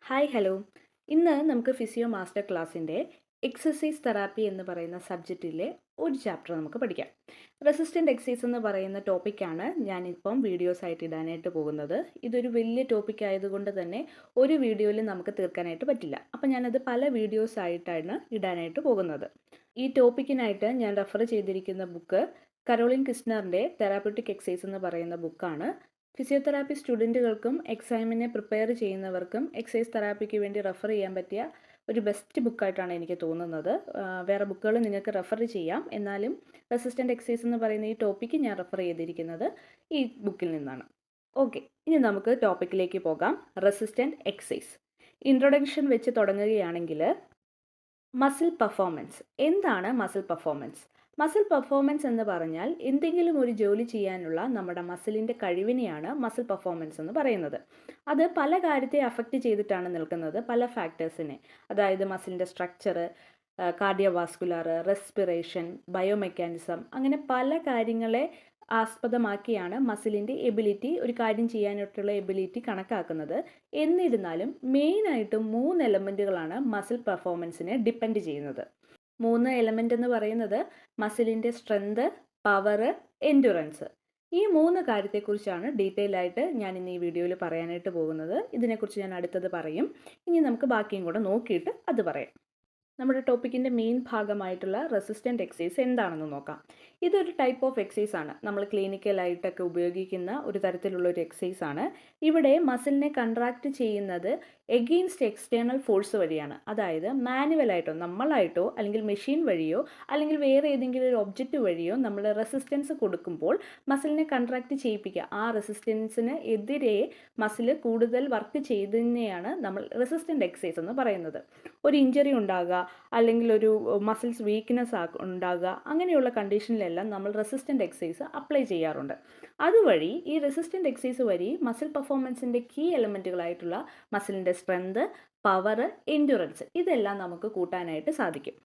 Hi hello. ഇന്ന് നമുക്ക് physio master ക്ലാസ്സിൻ്റെ എക്സസൈസ് തെറാപ്പി എന്ന് പറയുന്ന സബ്ജക്റ്റിലെ ഒരു ചാപ്റ്റർ നമുക്ക് പഠിക്കാം. റെസിസ്റ്റൻ്റ് എക്സസൈസ് എന്ന് പറയുന്ന ടോപ്പിക്കാണ് ഞാനിപ്പം വീഡിയോസ് ആയിട്ട് ഇടാനായിട്ട് പോകുന്നത്. ഇതൊരു വലിയ ടോപ്പിക് ആയതുകൊണ്ട് തന്നെ ഒരു വീഡിയോയിൽ നമുക്ക് തീർക്കാനായിട്ട് പറ്റില്ല. അപ്പം ഞാനത് പല വീഡിയോസ് ആയിട്ടാണ് ഇടാനായിട്ട് പോകുന്നത്. ഈ ടോപ്പിക്കിനായിട്ട് ഞാൻ റെഫർ ചെയ്തിരിക്കുന്ന ബുക്ക് കരോളിൻ കിസ്നറിൻ്റെ തെറാപ്യൂട്ടിക് എക്സസൈസ് എന്ന് പറയുന്ന ബുക്കാണ്. ഫിസിയോതെറാപ്പി സ്റ്റുഡൻറ്റുകൾക്കും എക്സാമിനെ പ്രിപ്പയർ ചെയ്യുന്നവർക്കും എക്സസൈസ് തെറാപ്പിക്ക് വേണ്ടി റെഫർ ചെയ്യാൻ പറ്റിയ ഒരു ബെസ്റ്റ് ബുക്കായിട്ടാണ് എനിക്ക് തോന്നുന്നത്. വേറെ ബുക്കുകൾ നിങ്ങൾക്ക് റെഫർ ചെയ്യാം, എന്നാലും റെസിസ്റ്റൻ്റ് എക്സസൈസ് എന്ന് പറയുന്ന ഈ ടോപ്പിക്ക് ഞാൻ റെഫർ ചെയ്തിരിക്കുന്നത് ഈ ബുക്കിൽ നിന്നാണ്. ഓക്കെ, ഇനി നമുക്ക് ടോപ്പിക്കിലേക്ക് പോകാം. റെസിസ്റ്റൻ്റ് എക്സസൈസ് ഇൻട്രൊഡക്ഷൻ വെച്ച് തുടങ്ങുകയാണെങ്കിൽ, മസിൽ പെർഫോമൻസ്. എന്താണ് മസിൽ പെർഫോമൻസ്? മസിൽ പെർഫോമൻസ് എന്ന് പറഞ്ഞാൽ എന്തെങ്കിലും ഒരു ജോലി ചെയ്യാനുള്ള നമ്മുടെ മസിലിൻ്റെ കഴിവിനെയാണ് മസിൽ പെർഫോമൻസ് എന്ന് പറയുന്നത്. അത് പല കാര്യത്തെ അഫക്റ്റ് ചെയ്തിട്ടാണ് നിൽക്കുന്നത്, പല ഫാക്ടേഴ്സിനെ. അതായത് മസിലിൻ്റെ സ്ട്രക്ചർ, കാർഡിയോവാസ്കുലർ, റെസ്പിറേഷൻ, ബയോമെക്കാനിസം, അങ്ങനെ പല കാര്യങ്ങളെ ആസ്പദമാക്കിയാണ് മസിലിൻ്റെ എബിലിറ്റി, ഒരു കാര്യം ചെയ്യാനായിട്ടുള്ള എബിലിറ്റി കണക്കാക്കുന്നത്. എന്നിരുന്നാലും മെയിനായിട്ടും 3 എലമെൻറ്റുകളാണ് മസിൽ പെർഫോമൻസിനെ ഡിപ്പെൻഡ് ചെയ്യുന്നത്. 3 എലമെൻ്റ് എന്ന് പറയുന്നത് മസിലിൻ്റെ സ്ട്രെങ്ത്, പവർ, എൻഡുറൻസ്. ഈ 3 കാര്യത്തെക്കുറിച്ചാണ് ഡീറ്റെയിൽ ആയിട്ട് ഞാൻ ഇന്ന് ഈ വീഡിയോയിൽ പറയാനായിട്ട് പോകുന്നത്. ഇതിനെക്കുറിച്ച് ഞാൻ അടുത്തത് പറയും. ഇനി നമുക്ക് ബാക്കിയും കൂടെ നോക്കിയിട്ട് അത് പറയാം. നമ്മുടെ ടോപ്പിക്കിൻ്റെ മെയിൻ ഭാഗമായിട്ടുള്ള റെസിസ്റ്റൻ്റ് എക്സസൈസ് എന്താണെന്ന് നോക്കാം. ഇതൊരു ടൈപ്പ് ഓഫ് എക്സസൈസ് ആണ്. നമ്മൾ ക്ലിനിക്കലായിട്ടൊക്കെ ഉപയോഗിക്കുന്ന ഒരു തരത്തിലുള്ള ഒരു എക്സസൈസ് ആണ്. ഇവിടെ മസിലിനെ കൺട്രാക്റ്റ് ചെയ്യുന്നത് എഗെയിൻസ്റ്റ് എക്സ്റ്റേണൽ ഫോഴ്സ് വഴിയാണ്. അതായത് മാനുവലായിട്ടോ നമ്മളായിട്ടോ അല്ലെങ്കിൽ മെഷീൻ വഴിയോ അല്ലെങ്കിൽ വേറെ ഏതെങ്കിലും ഒരു ഒബ്ജക്റ്റ് വഴിയോ നമ്മൾ റെസിസ്റ്റൻസ് കൊടുക്കുമ്പോൾ മസിലിനെ കൺട്രാക്റ്റ് ചെയ്യിപ്പിക്കുക. ആ റെസിസ്റ്റൻസിന് എതിരെ മസിൽ കൂടുതൽ വർക്ക് ചെയ്തതിനെയാണ് നമ്മൾ റെസിസ്റ്റൻ്റ് എക്സസൈസ് എന്ന് പറയുന്നത്. ഒരു ഇഞ്ചറി ഉണ്ടാകുക അല്ലെങ്കിൽ ഒരു മസിൽസ് വീക്ക്നെസ് ഉണ്ടാകുക, അങ്ങനെയുള്ള കണ്ടീഷനിലെല്ലാം നമ്മൾ റെസിസ്റ്റൻ്റ് എക്സസൈസ് അപ്ലൈ ചെയ്യാറുണ്ട്. അതുവഴി ഈ റെസിസ്റ്റൻ്റ് എക്സസൈസ് വഴി മസിൽ പെർഫോമൻസിൻ്റെ കീ എലമെൻറ്റുകളായിട്ടുള്ള മസിലിൻ്റെ സ്ട്രെങ്ത്, പവർ, എൻഡുറൻസ് ഇതെല്ലാം നമുക്ക് കൂട്ടാനായിട്ട് സാധിക്കും.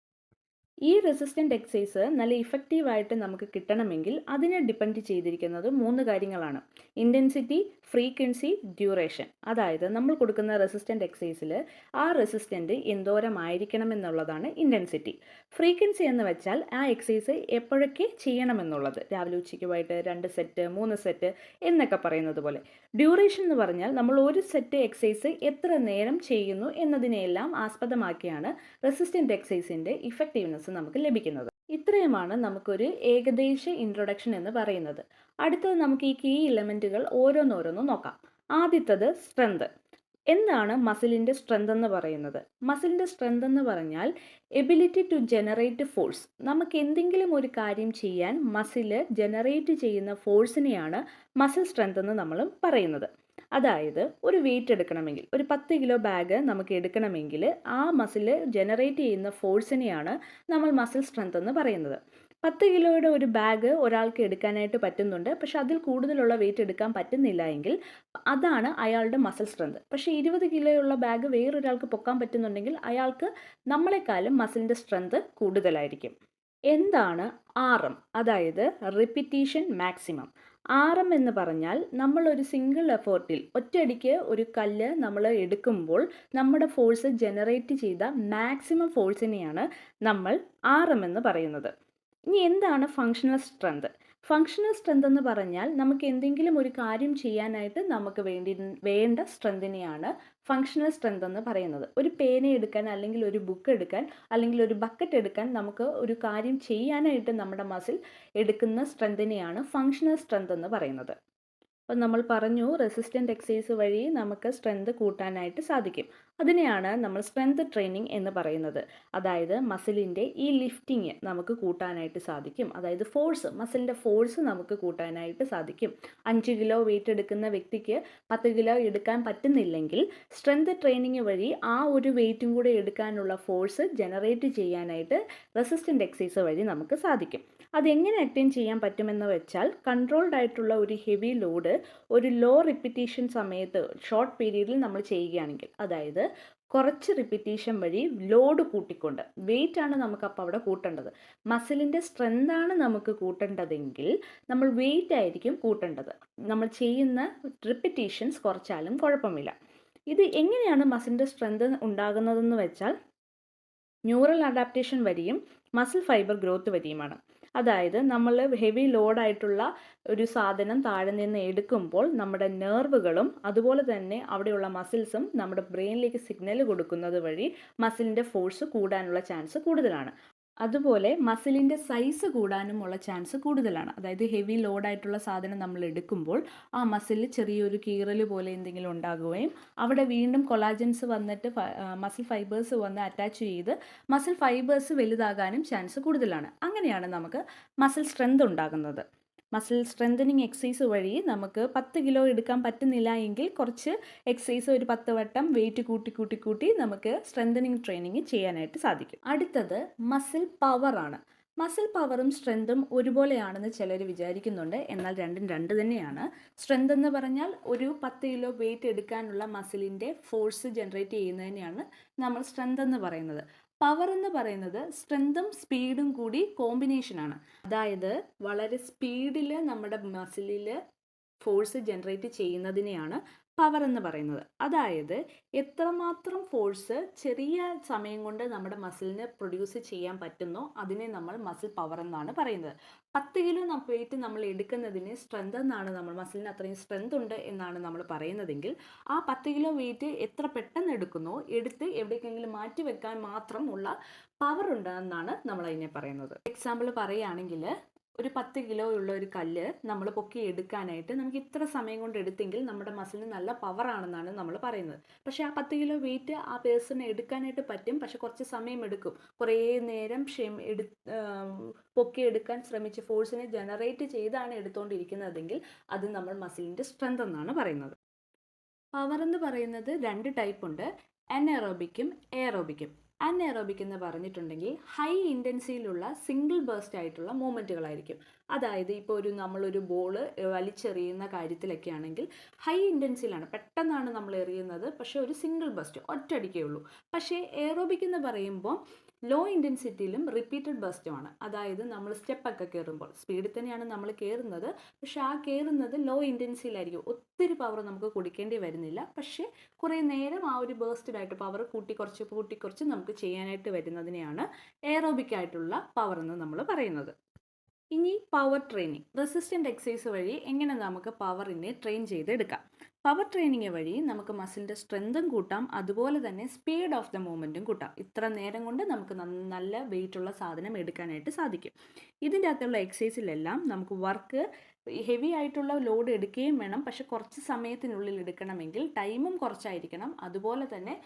ഈ റെസിസ്റ്റൻ്റ് എക്സസൈസ് നല്ല ഇഫക്റ്റീവായിട്ട് നമുക്ക് കിട്ടണമെങ്കിൽ അതിനെ ഡിപ്പെൻഡ് ചെയ്തിരിക്കുന്നത് 3 കാര്യങ്ങളാണ്. Intensity, frequency, duration. അതായത് നമ്മൾ കൊടുക്കുന്ന റെസിസ്റ്റൻ്റ് എക്സസൈസിൽ ആ റെസിസ്റ്റൻ്റ് എന്തോരമായിരിക്കണം എന്നുള്ളതാണ് ഇൻറ്റൻസിറ്റി. ഫ്രീക്വൻസി എന്ന് വെച്ചാൽ ആ എക്സസൈസ് എപ്പോഴൊക്കെ ചെയ്യണമെന്നുള്ളത്, രാവിലെ ഉച്ചയ്ക്ക് വൈകിട്ട് 2 സെറ്റ് 3 സെറ്റ് എന്നൊക്കെ പറയുന്നത് പോലെ. ഡ്യൂറേഷൻ എന്ന് പറഞ്ഞാൽ നമ്മൾ ഒരു സെറ്റ് എക്സസൈസ് എത്ര നേരം ചെയ്യുന്നു എന്നതിനെല്ലാം ആസ്പദമാക്കിയാണ് റെസിസ്റ്റൻ്റ് എക്സസൈസിൻ്റെ ഇഫക്റ്റീവ്നെസ് നമുക്ക് ലഭിക്കുന്നത്. ഇത്രയുമാണ് നമുക്കൊരു ഏകദേശ ഇൻട്രൊഡക്ഷൻ എന്ന് പറയുന്നത്. അടുത്തത് നമുക്ക് ഈ കീ എലമെൻറ്റുകൾ ഓരോന്നോരോന്നും നോക്കാം. ആദ്യത്തത് സ്ട്രെങ്ത്. എന്താണ് മസിലിൻ്റെ സ്ട്രെങ്ത് എന്ന് പറയുന്നത്? മസിലിൻ്റെ സ്ട്രെങ്ത് എന്ന് പറഞ്ഞാൽ എബിലിറ്റി ടു ജനറേറ്റ് ഫോഴ്സ്. നമുക്ക് എന്തെങ്കിലും ഒരു കാര്യം ചെയ്യാൻ മസിൽ ജനറേറ്റ് ചെയ്യുന്ന ഫോഴ്സിനെയാണ് മസിൽ സ്ട്രെങ്ത് എന്ന് നമ്മൾ പറയുന്നത്. അതായത് ഒരു വെയിറ്റ് എടുക്കണമെങ്കിൽ, ഒരു 10 കിലോ ബാഗ് നമുക്ക് എടുക്കണമെങ്കിൽ ആ മസിൽ ജനറേറ്റ് ചെയ്യുന്ന ഫോഴ്സിനെയാണ് നമ്മൾ മസിൽ സ്ട്രെങ്ത് എന്ന് പറയുന്നത്. 10 കിലോയുടെ ഒരു ബാഗ് ഒരാൾക്ക് എടുക്കാനായിട്ട് പറ്റുന്നുണ്ട്, പക്ഷെ അതിൽ കൂടുതലുള്ള വെയിറ്റ് എടുക്കാൻ പറ്റുന്നില്ല എങ്കിൽ അതാണ് അയാളുടെ മസിൽ സ്ട്രെങ്ത്. പക്ഷേ 20 കിലോയുള്ള ബാഗ് വേറൊരാൾക്ക് പൊക്കാൻ പറ്റുന്നുണ്ടെങ്കിൽ അയാൾക്ക് നമ്മളെക്കാളും മസിലിൻ്റെ സ്ട്രെങ്ത് കൂടുതലായിരിക്കും. എന്താണ് RM? അതായത് റിപ്പിറ്റീഷൻ മാക്സിമം. RM എന്ന് പറഞ്ഞാൽ നമ്മളൊരു സിംഗിൾ എഫേർട്ടിൽ ഒറ്റയടിക്ക് ഒരു കല്ല് നമ്മൾ എടുക്കുമ്പോൾ നമ്മുടെ ഫോഴ്സ് ജനറേറ്റ് ചെയ്ത മാക്സിമം ഫോഴ്സിനെയാണ് നമ്മൾ RM എന്ന് പറയുന്നത്. ഇനി എന്താണ് ഫങ്ഷണൽ സ്ട്രെങ്ത്? ഫങ്ഷണൽ സ്ട്രെങ്ത് എന്ന് പറഞ്ഞാൽ നമുക്ക് എന്തെങ്കിലും ഒരു കാര്യം ചെയ്യാനായിട്ട് നമുക്ക് വേണ്ട സ്ട്രെങ്തിനെയാണ് ഫങ്ഷണൽ സ്ട്രെങ്ത് എന്ന് പറയുന്നത്. ഒരു പേന എടുക്കാൻ അല്ലെങ്കിൽ ഒരു ബുക്ക് എടുക്കാൻ അല്ലെങ്കിൽ ഒരു ബക്കറ്റ് എടുക്കാൻ നമുക്ക് ഒരു കാര്യം ചെയ്യാനായിട്ട് നമ്മുടെ മസിൽ എടുക്കുന്ന സ്ട്രെങ്തിനെയാണ് ഫങ്ഷണൽ സ്ട്രെങ്ത് എന്ന് പറയുന്നത്. അപ്പം നമ്മൾ പറഞ്ഞു റെസിസ്റ്റൻ്റ് എക്സസൈസ് വഴി നമുക്ക് സ്ട്രെങ്ത് കൂട്ടാനായിട്ട് സാധിക്കും. അതിനെയാണ് നമ്മൾ സ്ട്രെങ്ത് ട്രെയിനിങ് എന്ന് പറയുന്നത്. അതായത് മസിലിൻ്റെ ഈ ലിഫ്റ്റിങ് നമുക്ക് കൂട്ടാനായിട്ട് സാധിക്കും. അതായത് ഫോഴ്സ്, മസിലിൻ്റെ ഫോഴ്സ് നമുക്ക് കൂട്ടാനായിട്ട് സാധിക്കും. 5 കിലോ വെയിറ്റ് എടുക്കുന്ന വ്യക്തിക്ക് 10 കിലോ എടുക്കാൻ പറ്റുന്നില്ലെങ്കിൽ സ്ട്രെങ്ത് ട്രെയിനിങ് വഴി ആ ഒരു വെയിറ്റും കൂടെ എടുക്കാനുള്ള ഫോഴ്സ് ജനറേറ്റ് ചെയ്യാനായിട്ട് റെസിസ്റ്റൻ്റ് എക്സസൈസ് വഴി നമുക്ക് സാധിക്കും. അതെങ്ങനെ അറ്റൈൻ ചെയ്യാൻ പറ്റുമെന്ന് വെച്ചാൽ കൺട്രോൾഡ് ആയിട്ടുള്ള ഒരു ഹെവി ലോഡ് ഒരു ലോ റിപ്പിറ്റീഷൻ സമയത്ത് ഷോർട്ട് പീരീഡിൽ നമ്മൾ ചെയ്യുകയാണെങ്കിൽ, അതായത് കുറച്ച് റിപ്പിറ്റീഷൻ വഴി ലോഡ് കൂട്ടിക്കൊണ്ട്, വെയിറ്റ് ആണ് നമുക്ക് അപ്പോൾ അവിടെ കൂട്ടേണ്ടത്. മസിലിൻ്റെ സ്ട്രെങ്ത് ആണ് നമുക്ക് കൂട്ടേണ്ടതെങ്കിൽ നമ്മൾ വെയിറ്റ് ആയിരിക്കും കൂട്ടേണ്ടത്. നമ്മൾ ചെയ്യുന്ന റിപ്പിറ്റീഷൻസ് കുറച്ചാലും കുഴപ്പമില്ല. ഇത് എങ്ങനെയാണ് മസിലിൻ്റെ സ്ട്രെങ്ത് ഉണ്ടാകുന്നതെന്ന് വെച്ചാൽ ന്യൂറൽ അഡാപ്റ്റേഷൻ വഴിയും മസിൽ ഫൈബർ ഗ്രോത്ത് വഴിയുമാണ്. അതായത് നമ്മൾ ഹെവി ലോഡായിട്ടുള്ള ഒരു സാധനം താഴെ നിന്ന് എടുക്കുമ്പോൾ നമ്മുടെ നെർവുകളും അതുപോലെ തന്നെ അവിടെയുള്ള മസിൽസും നമ്മുടെ ബ്രെയിനിലേക്ക് സിഗ്നൽ കൊടുക്കുന്നത് വഴി മസിലിൻ്റെ ഫോഴ്സ് കൂടാനുള്ള ചാൻസ് കൂടുതലാണ്. അതുപോലെ മസിലിൻ്റെ സൈസ് കൂടാനുമുള്ള ചാൻസ് കൂടുതലാണ്. അതായത് ഹെവി ലോഡായിട്ടുള്ള സാധനം നമ്മൾ എടുക്കുമ്പോൾ ആ മസിലിൽ ചെറിയൊരു കീറൽ പോലെ എന്തെങ്കിലും ഉണ്ടാകുകയും അവിടെ വീണ്ടും കൊളാജൻസ് വന്നിട്ട് മസിൽ ഫൈബേഴ്സ് വന്ന് അറ്റാച്ച് ചെയ്ത് മസിൽ ഫൈബേഴ്സ് വലുതാകാനും ചാൻസ് കൂടുതലാണ്. അങ്ങനെയാണ് നമുക്ക് മസിൽ സ്ട്രെങ്ത് ഉണ്ടാകുന്നത്. മസിൽ സ്ട്രെങ്തനിങ് എക്സസൈസ് വഴി നമുക്ക് 10 കിലോ എടുക്കാൻ പറ്റുന്നില്ല എങ്കിൽ കുറച്ച് എക്സസൈസ് ഒരു 10 വട്ടം വെയിറ്റ് കൂട്ടി നമുക്ക് സ്ട്രെങ്തനിങ് ട്രെയിനിങ് ചെയ്യാനായിട്ട് സാധിക്കും. അടുത്തത് മസിൽ പവറാണ്. മസിൽ പവറും സ്ട്രെങ്തും ഒരുപോലെയാണെന്ന് ചിലർ വിചാരിക്കുന്നുണ്ട്. എന്നാൽ രണ്ടും രണ്ട് തന്നെയാണ്. സ്ട്രെങ്ത് എന്ന് പറഞ്ഞാൽ ഒരു 10 കിലോ വെയിറ്റ് എടുക്കാനുള്ള മസിലിൻ്റെ ഫോഴ്സ് ജനറേറ്റ് ചെയ്യുന്നതിനെയാണ് നമ്മൾ സ്ട്രെങ്ത് എന്ന് പറയുന്നത്. പവർ എന്ന് പറയുന്നത് സ്ട്രെങ്തും സ്പീഡും കൂടി കോമ്പിനേഷനാണ്. അതായത് വളരെ സ്പീഡിൽ നമ്മുടെ മസിലിൽ ഫോഴ്സ് ജനറേറ്റ് ചെയ്യുന്നതിനെയാണ് പവർ എന്ന് പറയുന്നത്. അതായത് എത്രമാത്രം ഫോഴ്സ് ചെറിയ സമയം കൊണ്ട് നമ്മുടെ മസിലിന് പ്രൊഡ്യൂസ് ചെയ്യാൻ പറ്റുന്നോ അതിനെ നമ്മൾ മസിൽ പവർ എന്നാണ് പറയുന്നത്. 10 കിലോ വെയിറ്റ് നമ്മൾ എടുക്കുന്നതിന് സ്ട്രെങ്ത് എന്നാണ് നമ്മൾ മസിലിന് അത്രയും സ്ട്രെങ്ത് ഉണ്ട് എന്നാണ് നമ്മൾ പറയുന്നതെങ്കിൽ ആ 10 കിലോ വെയിറ്റ് എത്ര പെട്ടെന്ന് എടുക്കുന്നോ എടുത്ത് എവിടേക്കെങ്കിലും മാറ്റി വെക്കാൻ മാത്രമുള്ള പവർ ഉണ്ട് എന്നാണ് നമ്മൾ അതിനെ പറയുന്നത്. എക്സാമ്പിൾ പറയുകയാണെങ്കിൽ ഒരു 10 കിലോ ഉള്ള ഒരു കല്ല് നമ്മൾ പൊക്കി എടുക്കാനായിട്ട് നമുക്ക് ഇത്ര സമയം കൊണ്ട് എടുത്തെങ്കിൽ നമ്മുടെ മസിലിന് നല്ല പവർ ആണെന്നാണ് നമ്മൾ പറയുന്നത്. പക്ഷേ ആ 10 കിലോ വെയിറ്റ് ആ പേഴ്സണ് എടുക്കാനായിട്ട് പറ്റും, പക്ഷെ കുറച്ച് സമയം എടുക്കും. കുറേ നേരം പൊക്കി എടുക്കാൻ ശ്രമിച്ച് ഫോഴ്സിനെ ജനറേറ്റ് ചെയ്താണ് എടുത്തുകൊണ്ടിരിക്കുന്നതെങ്കിൽ അത് നമ്മൾ മസിലിൻ്റെ സ്ട്രെങ്ത് എന്നാണ് പറയുന്നത്. പവർ എന്ന് പറയുന്നത് 2 ടൈപ്പ് ഉണ്ട്, അനഎറോബിക്കും എയറോബിക്കും. അൻഎറോബിക് എന്ന് പറഞ്ഞിട്ടുണ്ടെങ്കിൽ ഹൈ ഇൻറ്റൻസിറ്റിയിലുള്ള സിംഗിൾ ബേസ്റ്റ് ആയിട്ടുള്ള മൂവ്മെൻറ്റുകളായിരിക്കും. അതായത് ഇപ്പോൾ നമ്മളൊരു ബോള് വലിച്ചെറിയുന്ന കാര്യത്തിലൊക്കെ ആണെങ്കിൽ ഹൈ ഇൻറ്റൻസിറ്റിയിലാണ്, പെട്ടെന്നാണ് നമ്മൾ എറിയുന്നത്, പക്ഷേ ഒരു സിംഗിൾ ബേസ്റ്റ് ഒറ്റയടിക്കേ ഉള്ളൂ. പക്ഷേ എയറോബിക് എന്ന് പറയുമ്പോൾ ലോ ഇൻറ്റൻസിറ്റിയിലും റിപ്പീറ്റഡ് ബേസ്റ്റുമാണ്. അതായത് നമ്മൾ സ്റ്റെപ്പൊക്കെ കയറുമ്പോൾ സ്പീഡിൽ തന്നെയാണ് നമ്മൾ കയറുന്നത്, പക്ഷേ ആ കയറുന്നത് ലോ ഇൻറ്റൻസിറ്റിയിലായിരിക്കും. ഒത്തിരി പവർ നമുക്ക് കൊടുക്കേണ്ടി വരുന്നില്ല, പക്ഷേ കുറേ നേരം ആ ഒരു ബേസ്റ്റഡായിട്ട് പവർ കൂട്ടിക്കുറച്ച് നമുക്ക് ചെയ്യാനായിട്ട് വരുന്നതിനെയാണ് എയറോബിക് ആയിട്ടുള്ള പവർ എന്ന് നമ്മൾ പറയുന്നത്. ഇനി പവർ ട്രെയിനിങ്, റെസിസ്റ്റൻ്റ് എക്സസൈസ് വഴി എങ്ങനെ നമുക്ക് പവറിനെ ട്രെയിൻ ചെയ്തെടുക്കാം. പവർ ട്രെയിനിങ് വഴി നമുക്ക് മസിലിൻ്റെ സ്ട്രെങ്തും കൂട്ടാം, അതുപോലെ തന്നെ സ്പീഡ് ഓഫ് ദ മൂവ്മെൻറ്റും കൂട്ടാം. ഇത്ര നേരം കൊണ്ട് നമുക്ക് നല്ല വെയിറ്റുള്ള സാധനം എടുക്കാനായിട്ട് സാധിക്കും. ഇതിൻ്റെ അകത്തുള്ള എക്സസൈസിലെല്ലാം നമുക്ക് വർക്ക് ഹെവി ആയിട്ടുള്ള ലോഡ് എടുക്കുകയും വേണം, പക്ഷെ കുറച്ച് സമയത്തിനുള്ളിൽ എടുക്കണമെങ്കിൽ ടൈമും കുറച്ചായിരിക്കണം, അതുപോലെ തന്നെ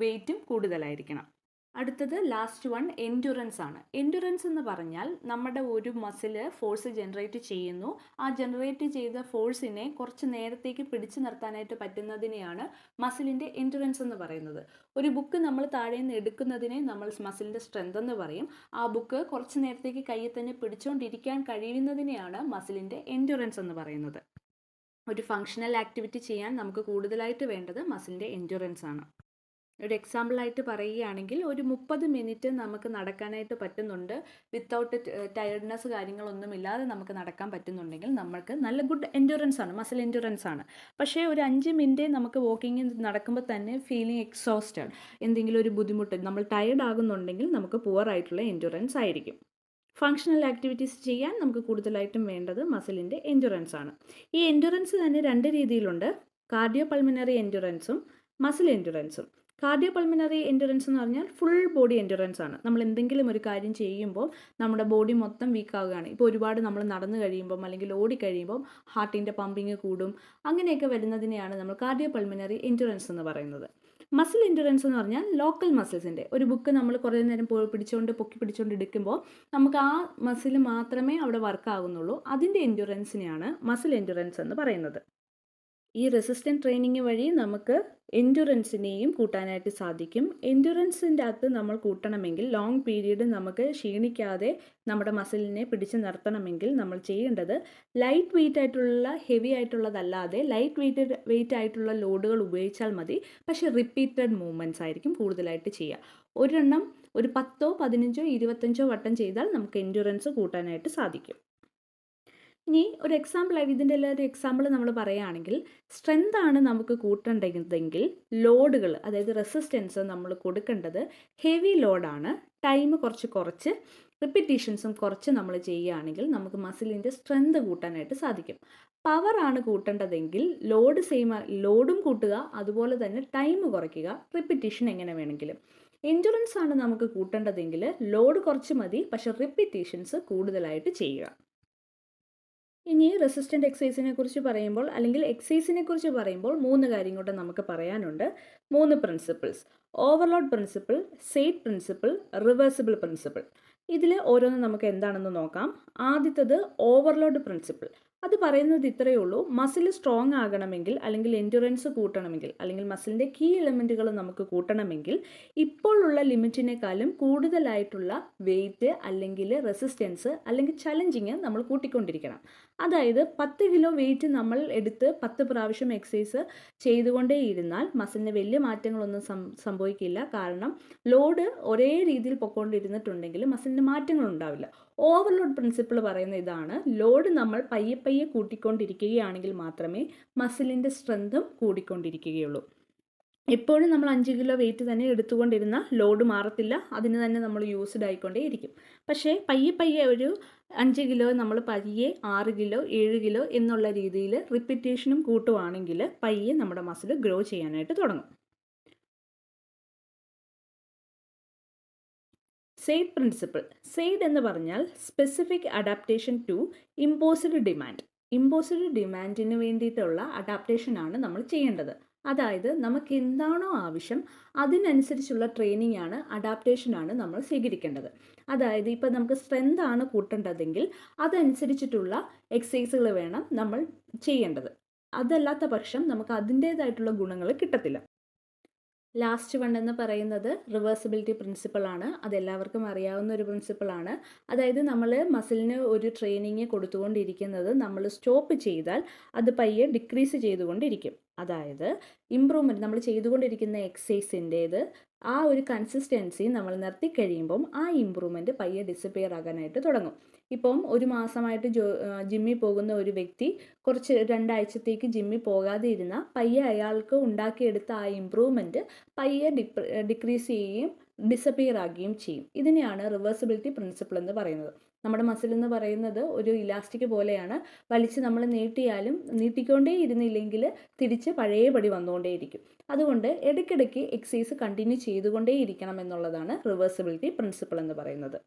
വെയിറ്റും കൂടുതലായിരിക്കണം. അടുത്തത് ലാസ്റ്റ് വൺ എൻഡുറൻസ് ആണ്. എൻഡുറൻസ് എന്ന് പറഞ്ഞാൽ നമ്മുടെ ഒരു മസിൽ ഫോഴ്സ് ജനറേറ്റ് ചെയ്യുന്നു, ആ ജനറേറ്റ് ചെയ്ത ഫോഴ്സിനെ കുറച്ച് നേരത്തേക്ക് പിടിച്ചു നിർത്താനായിട്ട് പറ്റുന്നതിനെയാണ് മസിലിൻ്റെ എൻഡുറൻസ് എന്ന് പറയുന്നത്. ഒരു ബുക്ക് നമ്മൾ താഴെ നിന്ന് എടുക്കുന്നതിനെ നമ്മൾ മസിലിൻ്റെ സ്ട്രെങ്ത് എന്ന് പറയും. ആ ബുക്ക് കുറച്ച് നേരത്തേക്ക് കയ്യിൽ തന്നെ പിടിച്ചുകൊണ്ടിരിക്കാൻ കഴിയുന്നതിനെയാണ് മസിലിൻ്റെ എൻഡുറൻസ് എന്ന് പറയുന്നത്. ഒരു ഫങ്ഷണൽ ആക്ടിവിറ്റി ചെയ്യാൻ നമുക്ക് കൂടുതലായിട്ട് വേണ്ടത് മസിലിൻ്റെ എൻഡുറൻസ് ആണ്. ഒരു എക്സാമ്പിളായിട്ട് പറയുകയാണെങ്കിൽ ഒരു 30 മിനിറ്റ് നമുക്ക് നടക്കാനായിട്ട് പറ്റുന്നുണ്ട്, വിത്തൗട്ട് ടയർഡ്നെസ് കാര്യങ്ങളൊന്നുമില്ലാതെ നമുക്ക് നടക്കാൻ പറ്റുന്നുണ്ടെങ്കിൽ നമുക്ക് നല്ല ഗുഡ് എൻഡുറൻസ് ആണ്, മസിൽ എൻഡുറൻസ് ആണ്. പക്ഷേ ഒരു 5 മിനിറ്റ് നമുക്ക് വാക്കിംഗ് നടക്കുമ്പോൾ തന്നെ ഫീലിംഗ് എക്സോസ്റ്റഡ്, എന്തെങ്കിലും ഒരു ബുദ്ധിമുട്ട്, നമ്മൾ ടയർഡ് ആകുന്നുണ്ടെങ്കിൽ നമുക്ക് പുവർ ആയിട്ടുള്ള എൻഡുറൻസ് ആയിരിക്കും. ഫങ്ഷണൽ ആക്ടിവിറ്റീസ് ചെയ്യാൻ നമുക്ക് കൂടുതലായിട്ടും വേണ്ടത് മസിലിൻ്റെ എൻഡുറൻസ് ആണ്. ഈ എൻഡുറൻസ് തന്നെ 2 രീതിയിലുണ്ട്, കാർഡിയോ പൾമിനറി എൻഡുറൻസും മസിൽ എൻഡുറൻസും. കാർഡിയോ പൾമിനറി എൻഡുറൻസ് എന്ന് പറഞ്ഞാൽ ഫുൾ ബോഡി എൻഡുറൻസ് ആണ്. നമ്മൾ എന്തെങ്കിലും ഒരു കാര്യം ചെയ്യുമ്പോൾ നമ്മുടെ ബോഡി മൊത്തം വീക്കാവുകയാണ്. ഇപ്പോൾ ഒരുപാട് നമ്മൾ നടന്നു കഴിയുമ്പം അല്ലെങ്കിൽ ഓടിക്കഴിയുമ്പം ഹാർട്ടിൻ്റെ പമ്പിങ് കൂടും, അങ്ങനെയൊക്കെ വരുന്നതിനെയാണ് നമ്മൾ കാർഡിയോ പൾമിനറി എൻഡുറൻസ് എന്ന് പറയുന്നത്. മസിൽ എൻഡുറൻസ് എന്ന് പറഞ്ഞാൽ ലോക്കൽ മസിൽസിൻ്റെ, ഒരു ബുക്ക് നമ്മൾ കുറേ നേരം പൊക്കി പിടിച്ചുകൊണ്ട് എടുക്കുമ്പോൾ നമുക്ക് ആ മസിൽ മാത്രമേ അവിടെ വർക്ക് ആകുന്നുള്ളൂ, അതിൻ്റെ എൻഡുറൻസിനെയാണ് മസിൽ എൻഡുറൻസ് എന്ന് പറയുന്നത്. ഈ റെസിസ്റ്റൻറ്റ് ട്രെയിനിങ് വഴി നമുക്ക് എൻഡുറൻസിനെയും കൂട്ടാനായിട്ട് സാധിക്കും. എൻഡുറൻസിൻ്റെ അകത്ത് നമ്മൾ കൂട്ടണമെങ്കിൽ ലോങ് പീരീഡ് നമുക്ക് ക്ഷീണിക്കാതെ നമ്മുടെ മസിലിനെ പിടിച്ചു നിർത്തണമെങ്കിൽ നമ്മൾ ചെയ്യേണ്ടത് ലൈറ്റ് വെയിറ്റ് ആയിട്ടുള്ള ഹെവി ആയിട്ടുള്ളതല്ലാതെ ലൈറ്റ് വെയിറ്റ് ആയിട്ടുള്ള ലോഡുകൾ ഉപയോഗിച്ചാൽ മതി, പക്ഷേ റിപ്പീറ്റഡ് മൂവ്മെൻറ്റ്സ് ആയിരിക്കും കൂടുതലായിട്ട് ചെയ്യുക. ഒരെണ്ണം ഒരു 10, 15, 25 വട്ടം ചെയ്താൽ നമുക്ക് എൻഡുറൻസ് കൂട്ടാനായിട്ട് സാധിക്കും. ഇനി ഒരു എക്സാമ്പിളായിട്ട് ഇതിൻ്റെ എല്ലാ ഒരു എക്സാമ്പിൾ നമ്മൾ പറയുകയാണെങ്കിൽ സ്ട്രെങ്ത് ആണ് നമുക്ക് കൂട്ടേണ്ടതെങ്കിൽ ലോഡുകൾ അതായത് റെസിസ്റ്റൻസ് നമ്മൾ കൊടുക്കേണ്ടത് ഹെവി ലോഡാണ്. ടൈം കുറച്ച് റിപ്പീറ്റീഷൻസും കുറച്ച് നമ്മൾ ചെയ്യുകയാണെങ്കിൽ നമുക്ക് മസിലിൻ്റെ സ്ട്രെങ്ത് കൂട്ടാനായിട്ട് സാധിക്കും. പവർ ആണ് കൂട്ടേണ്ടതെങ്കിൽ ലോഡും കൂട്ടുക, അതുപോലെ തന്നെ ടൈം കുറയ്ക്കുക, റിപ്പീറ്റീഷൻ എങ്ങനെ വേണമെങ്കിലും. എൻഡുറൻസ് ആണ് നമുക്ക് കൂട്ടേണ്ടതെങ്കിൽ ലോഡ് കുറച്ച് മതി, പക്ഷെ റിപ്പീറ്റീഷൻസ് കൂടുതലായിട്ട് ചെയ്യുക. ഇനി റെസിസ്റ്റൻ്റ് എക്സസൈസിനെ കുറിച്ച് പറയുമ്പോൾ അല്ലെങ്കിൽ എക്സസൈസിനെ കുറിച്ച് പറയുമ്പോൾ 3 കാര്യം കൂടെ നമുക്ക് പറയാനുണ്ട്. 3 principles: overload principle, said principle, reversible principle. ഇതിൽ ഓരോന്നും നമുക്ക് എന്താണെന്ന് നോക്കാം. ആദ്യത്തേത് ഓവർലോഡ് പ്രിൻസിപ്പിൾ. അത് പറയുന്നത് ഇത്രയേ ഉള്ളൂ: മസിൽ സ്ട്രോങ് ആകണമെങ്കിൽ അല്ലെങ്കിൽ എൻഡുറൻസ് കൂട്ടണമെങ്കിൽ അല്ലെങ്കിൽ മസിലിൻ്റെ കീ എലമെൻറ്റുകൾ നമുക്ക് കൂട്ടണമെങ്കിൽ ഇപ്പോഴുള്ള ലിമിറ്റിനേക്കാളും കൂടുതലായിട്ടുള്ള വെയിറ്റ് അല്ലെങ്കിൽ റെസിസ്റ്റൻസ് അല്ലെങ്കിൽ ചലഞ്ചിങ് നമ്മൾ കൂട്ടിക്കൊണ്ടിരിക്കണം. അതായത് 10 കിലോ വെയിറ്റ് നമ്മൾ എടുത്ത് 10 പ്രാവശ്യം എക്സസൈസ് ചെയ്തുകൊണ്ടേയിരുന്നാൽ മസിലിന് വലിയ മാറ്റങ്ങളൊന്നും സംഭവിക്കില്ല. കാരണം ലോഡ് ഒരേ രീതിയിൽ പൊയ്ക്കൊണ്ടിരുന്നിട്ടുണ്ടെങ്കിൽ മസിലിന് മാറ്റങ്ങൾ ഉണ്ടാവില്ല. ഓവർലോഡ് പ്രിൻസിപ്പിൾ പറയുന്ന ഇതാണ്: ലോഡ് നമ്മൾ പയ്യെ കൂട്ടിക്കൊണ്ടിരിക്കുകയാണെങ്കിൽ മാത്രമേ മസിലിൻ്റെ സ്ട്രെങ്തും കൂടിക്കൊണ്ടിരിക്കുകയുള്ളൂ. എപ്പോഴും നമ്മൾ 5 കിലോ വെയിറ്റ് തന്നെ എടുത്തുകൊണ്ടിരുന്ന ലോഡ് മാറത്തില്ല, അതിന് തന്നെ നമ്മൾ യൂസ്ഡ് ആയിക്കൊണ്ടേയിരിക്കും. പക്ഷേ പയ്യെ ഒരു 5 കിലോ നമ്മൾ പയ്യെ 6 കിലോ 7 കിലോ എന്നുള്ള രീതിയിൽ റിപ്പീറ്റേഷനും കൂട്ടുവാണെങ്കിൽ പയ്യെ നമ്മുടെ മസിൽ ഗ്രോ ചെയ്യാനായിട്ട് തുടങ്ങും. Said principle. സെയ്ഡ് എന്ന് പറഞ്ഞാൽ specific adaptation to imposed demand. Imposed ഡിമാൻഡിന് വേണ്ടിയിട്ടുള്ള അഡാപ്റ്റേഷനാണ് നമ്മൾ ചെയ്യേണ്ടത്. അതായത് നമുക്ക് എന്താണോ ആവശ്യം അതിനനുസരിച്ചുള്ള ട്രെയിനിങ് ആണ്, അഡാപ്റ്റേഷനാണ് നമ്മൾ സ്വീകരിക്കേണ്ടത്. അതായത് ഇപ്പോൾ നമുക്ക് സ്ട്രെങ്ത് ആണ് കൂട്ടേണ്ടതെങ്കിൽ അതനുസരിച്ചിട്ടുള്ള എക്സസൈസുകൾ വേണം നമ്മൾ ചെയ്യേണ്ടത്. അതല്ലാത്ത പക്ഷം നമുക്ക് അതിൻ്റേതായിട്ടുള്ള ഗുണങ്ങൾ കിട്ടത്തില്ല. ലാസ്റ്റ് വൺ എന്ന് പറയുന്നത് റിവേഴ്സിബിലിറ്റി പ്രിൻസിപ്പിളാണ്. അതെല്ലാവർക്കും അറിയാവുന്ന ഒരു പ്രിൻസിപ്പിളാണ്. അതായത് നമ്മൾ മസിലിന് ഒരു ട്രെയിനിങ് കൊടുത്തുകൊണ്ടിരിക്കുന്നത് നമ്മൾ സ്റ്റോപ്പ് ചെയ്താൽ അത് പയ്യെ ഡിക്രീസ് ചെയ്തുകൊണ്ടിരിക്കും. അതായത് ഇമ്പ്രൂവ്മെൻറ്റ് നമ്മൾ ചെയ്തുകൊണ്ടിരിക്കുന്ന എക്സസൈസിൻ്റേത് ആ ഒരു കൺസിസ്റ്റൻസി നമ്മൾ നിർത്തിക്കഴിയുമ്പം ആ ഇമ്പ്രൂവ്മെൻറ്റ് പയ്യെ ഡിസപ്പിയർ ആകാനായിട്ട് തുടങ്ങും. ഇപ്പം ഒരു മാസമായിട്ട് ജിമ്മിൽ പോകുന്ന ഒരു വ്യക്തി 2 ആഴ്ചത്തേക്ക് ജിമ്മിൽ പോകാതെ ഇരുന്നാൽ പയ്യെ അയാൾക്ക് ഉണ്ടാക്കിയെടുത്ത ആ ഇമ്പ്രൂവ്മെൻറ്റ് പയ്യെ ഡിക്രീസ് ചെയ്യുകയും ഡിസപ്പിയർ ആകുകയും ചെയ്യും. ഇതിനെയാണ് റിവേഴ്സിബിലിറ്റി പ്രിൻസിപ്പിൾ എന്ന് പറയുന്നത്. നമ്മുടെ മസിൽ എന്ന് പറയുന്നത് ഒരു ഇലാസ്റ്റിക് പോലെയാണ്. വലിച്ച് നമ്മൾ നീട്ടിക്കൊണ്ടേ ഇരുന്നില്ലെങ്കിൽ തിരിച്ച് പഴയപടി വന്നുകൊണ്ടേയിരിക്കും. അതുകൊണ്ട് ഇടയ്ക്കിടയ്ക്ക് എക്സസൈസ് കണ്ടിന്യൂ ചെയ്തുകൊണ്ടേ ഇരിക്കണം എന്നുള്ളതാണ് റിവേഴ്സിബിലിറ്റി പ്രിൻസിപ്പിൾ എന്ന് പറയുന്നത്.